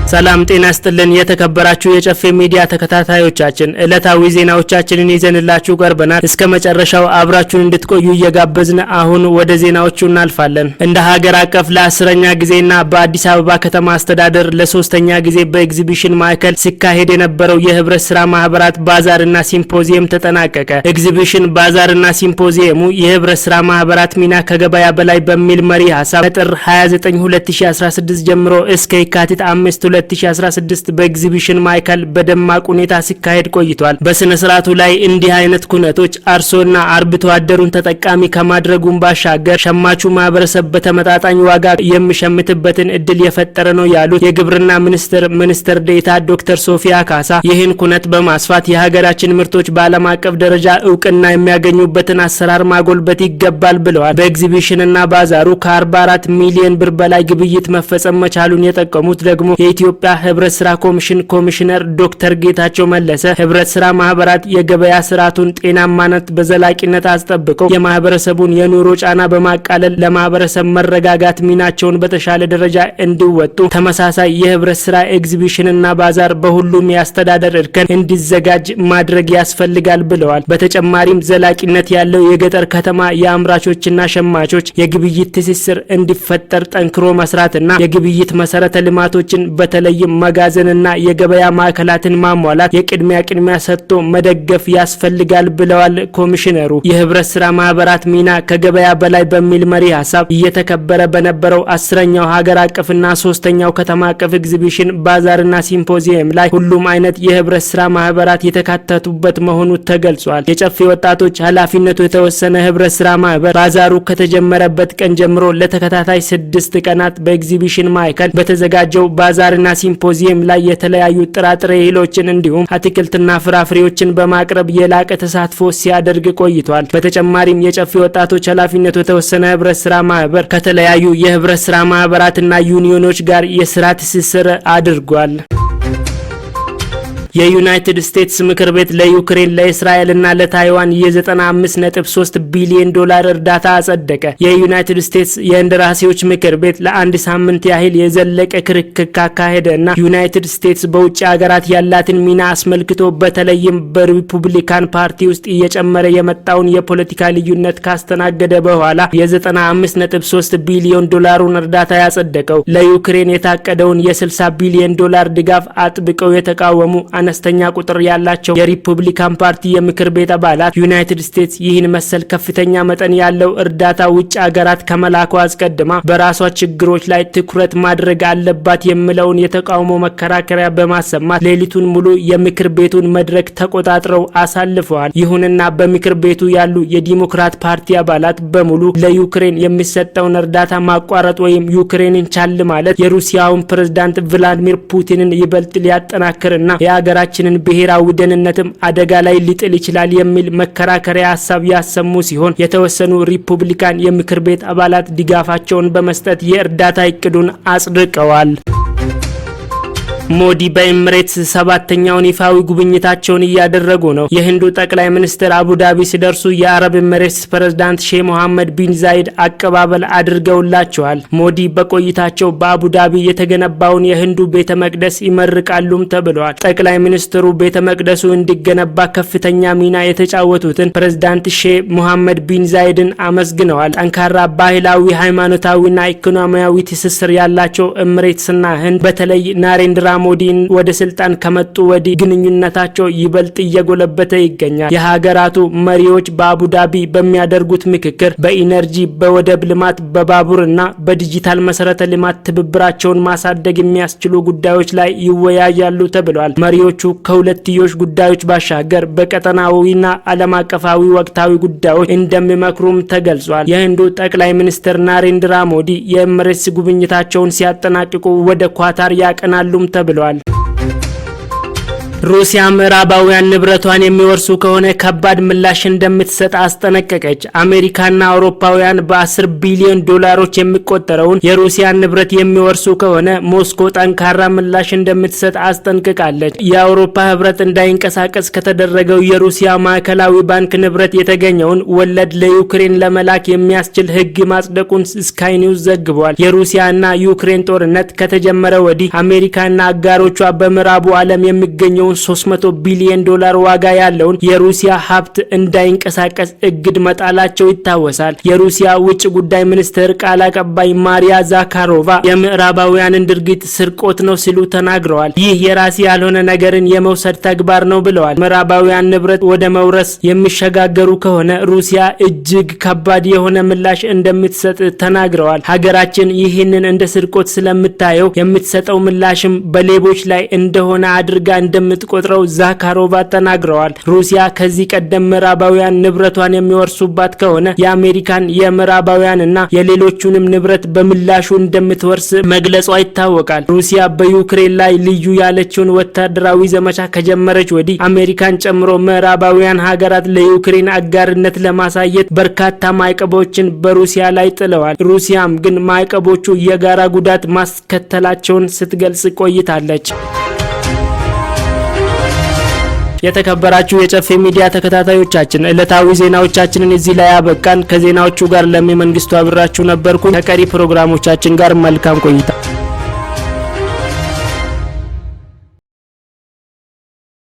ሰላም ጤና ይስጥልን የተከበራችሁ የጨፌ ሚዲያ ተከታታዮቻችን ዕለታዊ ዜናዎቻችንን ይዘንላችሁ ቀርበናል። እስከ መጨረሻው አብራችሁን እንድትቆዩ እየጋበዝን አሁን ወደ ዜናዎቹ እናልፋለን። እንደ ሀገር አቀፍ ለ10ኛ ጊዜና በአዲስ አበባ ከተማ አስተዳደር ለ3ኛ ጊዜ በኤግዚቢሽን ማዕከል ሲካሄድ የነበረው የህብረት ስራ ማህበራት ባዛርና ሲምፖዚየም ተጠናቀቀ። ኤግዚቢሽን ባዛርና ሲምፖዚየሙ የህብረት ስራ ማህበራት ሚና ከገበያ በላይ በሚል መሪ ሐሳብ ከጥር 29 2016 ጀምሮ እስከ የካቲት 5 2016 በኤግዚቢሽን ማዕከል በደማቅ ሁኔታ ሲካሄድ ቆይቷል። በስነ ስርዓቱ ላይ እንዲህ አይነት ኩነቶች አርሶና አርብቶ አደሩን ተጠቃሚ ከማድረጉም ባሻገር ሸማቹ ማህበረሰብ በተመጣጣኝ ዋጋ የሚሸምትበትን እድል የፈጠረ ነው ያሉት የግብርና ሚኒስትር ዴኤታ ዶክተር ሶፊያ ካሳ ይህን ኩነት በማስፋት የሀገራችን ምርቶች በዓለም አቀፍ ደረጃ እውቅና የሚያገኙበትን አሰራር ማጎልበት ይገባል ብለዋል። በኤግዚቢሽንና ባዛሩ ከ44 ሚሊዮን ብር በላይ ግብይት መፈጸም መቻሉን የጠቀሙት ደግሞ የኢትዮጵያ ህብረት ስራ ኮሚሽን ኮሚሽነር ዶክተር ጌታቸው መለሰ ህብረት ስራ ማህበራት የገበያ ስርዓቱን ጤናማነት በዘላቂነት አስጠብቀው የማህበረሰቡን የኑሮ ጫና በማቃለል ለማህበረሰብ መረጋጋት ሚናቸውን በተሻለ ደረጃ እንዲወጡ ተመሳሳይ የህብረት ስራ ኤግዚቢሽንና ባዛር በሁሉም የአስተዳደር እርከን እንዲዘጋጅ ማድረግ ያስፈልጋል ብለዋል። በተጨማሪም ዘላቂነት ያለው የገጠር ከተማ የአምራቾችና ሸማቾች የግብይት ትስስር እንዲፈጠር ጠንክሮ መስራትና የግብይት መሰረተ ልማቶችን በተለይም መጋዘንና የገበያ ማዕከላትን ማሟላት የቅድሚያ ሰጥቶ መደገፍ ያስፈልጋል ብለዋል ኮሚሽነሩ። የህብረት ስራ ማህበራት ሚና ከገበያ በላይ በሚል መሪ ሐሳብ እየተከበረ በነበረው 10ኛው ሀገር አቀፍና 3ኛው ከተማ አቀፍ ኤግዚቢሽን ባዛርና ሲምፖዚየም ላይ ሁሉም አይነት የህብረት ስራ ማህበራት የተካተቱበት መሆኑ ተገልጿል። የጨፌ ወጣቶች ኃላፊነቱ የተወሰነ ህብረት ስራ ማህበር ባዛሩ ከተጀመረበት ቀን ጀምሮ ለተከታታይ 6 ቀናት በኤግዚቢሽን ማዕከል በተዘጋጀው ባዛርና ሲምፖዚየም ላይ የተለያዩ ጥራጥሬ እህሎችን እንዲሁም አትክልትና ፍራፍሬዎችን በማቅረብ የላቀ ተሳትፎ ሲያደርግ ቆይቷል። በተጨማሪም የጨፌ ወጣቶች ኃላፊነቱ የተወሰነ ህብረት ስራ ማህበር ከተለያዩ የህብረት ስራ ማህበራትና ዩኒዮኖች ጋር የስራ ትስስር አድርጓል። የዩናይትድ ስቴትስ ምክር ቤት ለዩክሬን ለእስራኤልና ለታይዋን የ95.3 ቢሊዮን ዶላር እርዳታ አጸደቀ። የዩናይትድ ስቴትስ የእንደራሴዎች ምክር ቤት ለአንድ ሳምንት ያህል የዘለቀ ክርክር ካካሄደና ዩናይትድ ስቴትስ በውጭ ሀገራት ያላትን ሚና አስመልክቶ በተለይም በሪፑብሊካን ፓርቲ ውስጥ እየጨመረ የመጣውን የፖለቲካ ልዩነት ካስተናገደ በኋላ የ95.3 ቢሊዮን ዶላሩን እርዳታ ያጸደቀው ለዩክሬን የታቀደውን የ60 ቢሊዮን ዶላር ድጋፍ አጥብቀው የተቃወሙ አነስተኛ ቁጥር ያላቸው የሪፑብሊካን ፓርቲ የምክር ቤት አባላት ዩናይትድ ስቴትስ ይህን መሰል ከፍተኛ መጠን ያለው እርዳታ ውጭ ሀገራት ከመላኩ አስቀድማ በራሷ ችግሮች ላይ ትኩረት ማድረግ አለባት የሚለውን የተቃውሞ መከራከሪያ በማሰማት ሌሊቱን ሙሉ የምክር ቤቱን መድረክ ተቆጣጥረው አሳልፈዋል። ይሁንና በምክር ቤቱ ያሉ የዲሞክራት ፓርቲ አባላት በሙሉ ለዩክሬን የሚሰጠውን እርዳታ ማቋረጥ ወይም ዩክሬንን ቻል ማለት የሩሲያውን ፕሬዝዳንት ቭላዲሚር ፑቲንን ይበልጥ ሊያጠናክርና የሀገራችንን ብሔራዊ ደህንነትም አደጋ ላይ ሊጥል ይችላል የሚል መከራከሪያ ሐሳብ ያሰሙ ሲሆን የተወሰኑ ሪፑብሊካን የምክር ቤት አባላት ድጋፋቸውን በመስጠት የእርዳታ እቅዱን አጽድቀዋል። ሞዲ በኤምሬትስ 7ኛውን ይፋዊ ጉብኝታቸውን እያደረጉ ነው። የህንዱ ጠቅላይ ሚኒስትር አቡዳቢ ሲደርሱ የአረብ ኤምሬትስ ፕሬዝዳንት ሼህ መሐመድ ቢን ዛይድ አቀባበል አድርገውላቸዋል። ሞዲ በቆይታቸው በአቡዳቢ የተገነባውን የህንዱ ቤተ መቅደስ ይመርቃሉም ተብሏል። ጠቅላይ ሚኒስትሩ ቤተ መቅደሱ እንዲገነባ ከፍተኛ ሚና የተጫወቱትን ፕሬዝዳንት ሼህ መሐመድ ቢን ዛይድን አመስግነዋል። ጠንካራ ባህላዊ፣ ሃይማኖታዊና ኢኮኖሚያዊ ትስስር ያላቸው ኤምሬትስና ህንድ በተለይ ናሬንድራ ሞዲን ወደ ስልጣን ከመጡ ወዲህ ግንኙነታቸው ይበልጥ እየጎለበተ ይገኛል። የሀገራቱ መሪዎች በአቡዳቢ በሚያደርጉት ምክክር በኢነርጂ፣ በወደብ ልማት፣ በባቡርና በዲጂታል መሰረተ ልማት ትብብራቸውን ማሳደግ የሚያስችሉ ጉዳዮች ላይ ይወያያሉ ተብሏል። መሪዎቹ ከሁለትዮሽ ጉዳዮች ባሻገር በቀጠናዊና ዓለም አቀፋዊ ወቅታዊ ጉዳዮች እንደሚመክሩም ተገልጿል። የህንዱ ጠቅላይ ሚኒስትር ናሬንድራ ሞዲ የኤምሬትስ ጉብኝታቸውን ሲያጠናቅቁ ወደ ኳታር ያቀናሉም ተብሏል። ሩሲያ ምዕራባውያን ንብረቷን የሚወርሱ ከሆነ ከባድ ምላሽ እንደምትሰጥ አስጠነቀቀች። አሜሪካና አውሮፓውያን በ10 ቢሊዮን ዶላሮች የሚቆጠረውን የሩሲያን ንብረት የሚወርሱ ከሆነ ሞስኮ ጠንካራ ምላሽ እንደምትሰጥ አስጠንቅቃለች። የአውሮፓ ህብረት እንዳይንቀሳቀስ ከተደረገው የሩሲያ ማዕከላዊ ባንክ ንብረት የተገኘውን ወለድ ለዩክሬን ለመላክ የሚያስችል ህግ ማጽደቁን ስካይ ኒውስ ዘግቧል። የሩሲያና ዩክሬን ጦርነት ከተጀመረ ወዲህ አሜሪካና አጋሮቿ በምዕራቡ ዓለም የሚገኘው 300 ቢሊዮን ዶላር ዋጋ ያለውን የሩሲያ ሀብት እንዳይንቀሳቀስ እግድ መጣላቸው ይታወሳል። የሩሲያ ውጭ ጉዳይ ሚኒስትር ቃል አቀባይ ማሪያ ዛካሮቫ የምዕራባውያንን ድርጊት ስርቆት ነው ሲሉ ተናግረዋል። ይህ የራስ ያልሆነ ነገርን የመውሰድ ተግባር ነው ብለዋል። ምዕራባውያን ንብረት ወደ መውረስ የሚሸጋገሩ ከሆነ ሩሲያ እጅግ ከባድ የሆነ ምላሽ እንደምትሰጥ ተናግረዋል። ሀገራችን ይህንን እንደ ስርቆት ስለምታየው የምትሰጠው ምላሽም በሌቦች ላይ እንደሆነ አድርጋ እንደምትቆጥረው ዛካሮቫ ተናግረዋል። ሩሲያ ከዚህ ቀደም ምዕራባውያን ንብረቷን የሚወርሱባት ከሆነ የአሜሪካን የምዕራባውያንና የሌሎቹንም ንብረት በምላሹ እንደምትወርስ መግለጿ ይታወቃል። ሩሲያ በዩክሬን ላይ ልዩ ያለችውን ወታደራዊ ዘመቻ ከጀመረች ወዲህ አሜሪካን ጨምሮ ምዕራባውያን ሀገራት ለዩክሬን አጋርነት ለማሳየት በርካታ ማዕቀቦችን በሩሲያ ላይ ጥለዋል። ሩሲያም ግን ማዕቀቦቹ የጋራ ጉዳት ማስከተላቸውን ስትገልጽ ቆይታለች። የተከበራችሁ የጨፌ ሚዲያ ተከታታዮቻችን ዕለታዊ ዜናዎቻችንን እዚህ ላይ አበቃን። ከዜናዎቹ ጋር ለሚ መንግስቱ አብራችሁ ነበርኩ። ከቀሪ ፕሮግራሞቻችን ጋር መልካም ቆይታ